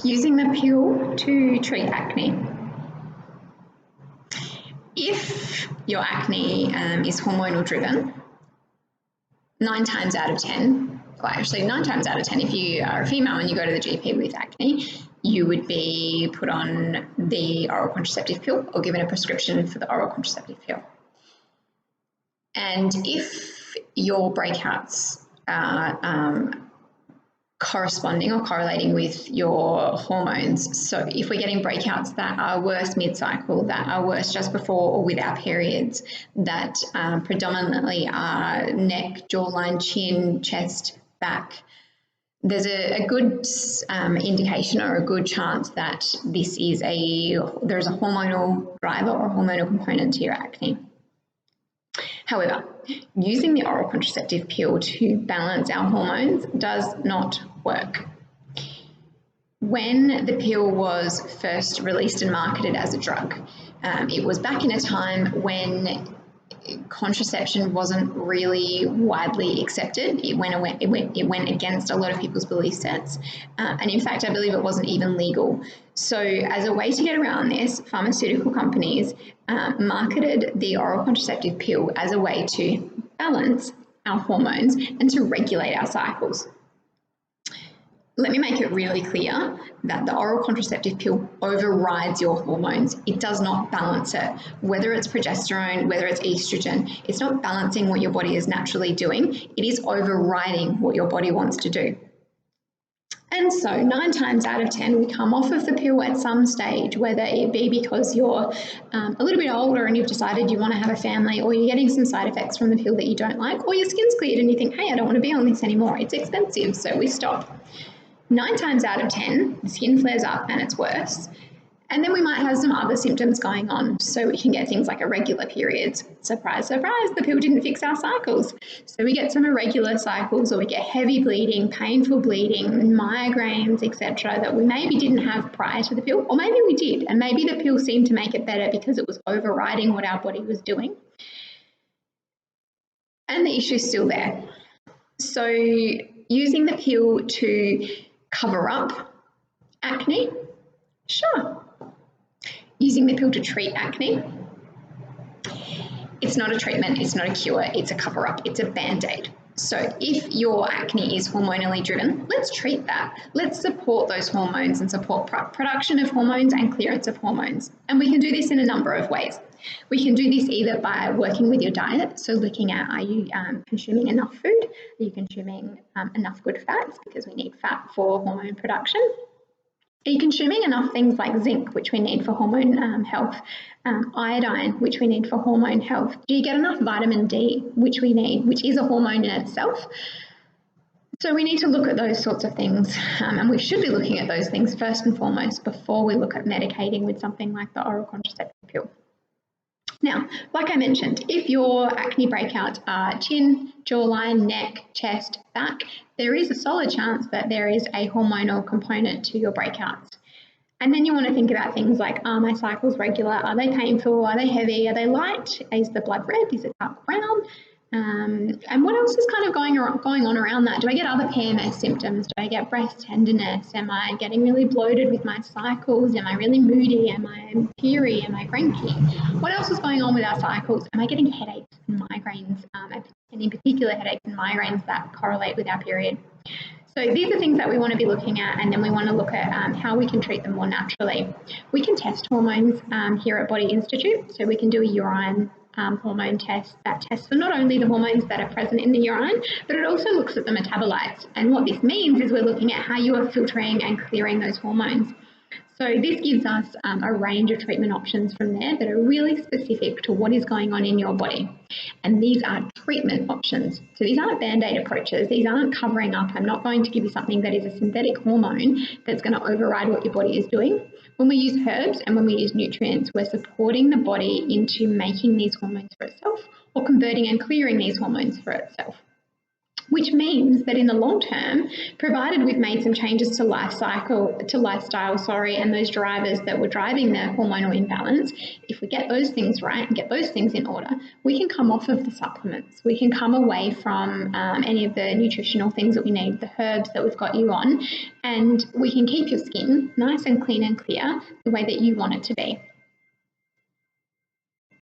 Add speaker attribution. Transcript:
Speaker 1: Using the pill to treat acne. If your acne is hormonal driven, 9 times out of 10, well actually 9 times out of 10, if you are a female and you go to the GP with acne, you would be put on the oral contraceptive pill or given a prescription for the oral contraceptive pill. And if your breakouts are corresponding or correlating with your hormones, so if we're getting breakouts that are worse mid-cycle, that are worse just before or with our periods, that predominantly are neck, jawline, chin, chest, back, there's a good indication or a good chance that there's a hormonal driver or hormonal component to your acne. However, using the oral contraceptive pill to balance our hormones does not work. When the pill was first released and marketed as a drug, it was back in a time when contraception wasn't really widely accepted. It went against a lot of people's belief sets, and in fact I believe it wasn't even legal. So as a way to get around this, pharmaceutical companies marketed the oral contraceptive pill as a way to balance our hormones and to regulate our cycles. Let me make it really clear that the oral contraceptive pill overrides your hormones. It does not balance it. Whether it's progesterone, whether it's estrogen, it's not balancing what your body is naturally doing. It is overriding what your body wants to do. And so 9 times out of 10, we come off of the pill at some stage, whether it be because you're a little bit older and you've decided you want to have a family, or you're getting some side effects from the pill that you don't like, or your skin's cleared and you think, hey, I don't want to be on this anymore. It's expensive, so we stop. 9 times out of 10, the skin flares up and it's worse. And then we might have some other symptoms going on. So we can get things like irregular periods. Surprise, surprise, the pill didn't fix our cycles. So we get some irregular cycles, or we get heavy bleeding, painful bleeding, migraines, etc., that we maybe didn't have prior to the pill, or maybe we did. And maybe the pill seemed to make it better because it was overriding what our body was doing. And the issue is still there. So using the pill to cover up acne, sure. Using the pill to treat acne, it's not a treatment, it's not a cure, it's a cover-up, it's a band-aid. So if your acne is hormonally driven, let's treat that. Let's support those hormones and support production of hormones and clearance of hormones. And we can do this in a number of ways. We can do this either by working with your diet, so looking at, are you consuming enough food? Are you consuming enough good fats, because we need fat for hormone production? Are you consuming enough things like zinc, which we need for hormone health, iodine, which we need for hormone health? Do you get enough vitamin D, which we need, which is a hormone in itself? So we need to look at those sorts of things, and we should be looking at those things first and foremost before we look at medicating with something like the oral contraceptive pill. Now, like I mentioned, if your acne breakouts are chin, jawline, neck, chest, back, there is a solid chance that there is a hormonal component to your breakouts. And then you want to think about things like, are my cycles regular? Are they painful? Are they heavy? Are they light? Is the blood red? Is it dark brown? And what else is kind of going on around that? Do I get other PMS symptoms? Do I get breast tenderness? Am I getting really bloated with my cycles? Am I really moody? Am I teary? Am I cranky? What else is going on with our cycles? Am I getting headaches and migraines, and in particular headaches and migraines that correlate with our period? So these are things that we want to be looking at, and then we want to look at how we can treat them more naturally. We can test hormones here at Body Institute, so we can do a urine hormone test that tests for not only the hormones that are present in the urine, but it also looks at the metabolites. And what this means is we're looking at how you are filtering and clearing those hormones. So this gives us a range of treatment options from there that are really specific to what is going on in your body. And these are treatment options. So these aren't band-aid approaches. These aren't covering up. I'm not going to give you something that is a synthetic hormone that's going to override what your body is doing. When we use herbs and when we use nutrients, we're supporting the body into making these hormones for itself, or converting and clearing these hormones for itself. which means that in the long term, provided we've made some changes to lifestyle, and those drivers that were driving the hormonal imbalance, if we get those things right and get those things in order, we can come off of the supplements. We can come away from any of the nutritional things that we need, the herbs that we've got you on, and we can keep your skin nice and clean and clear the way that you want it to be.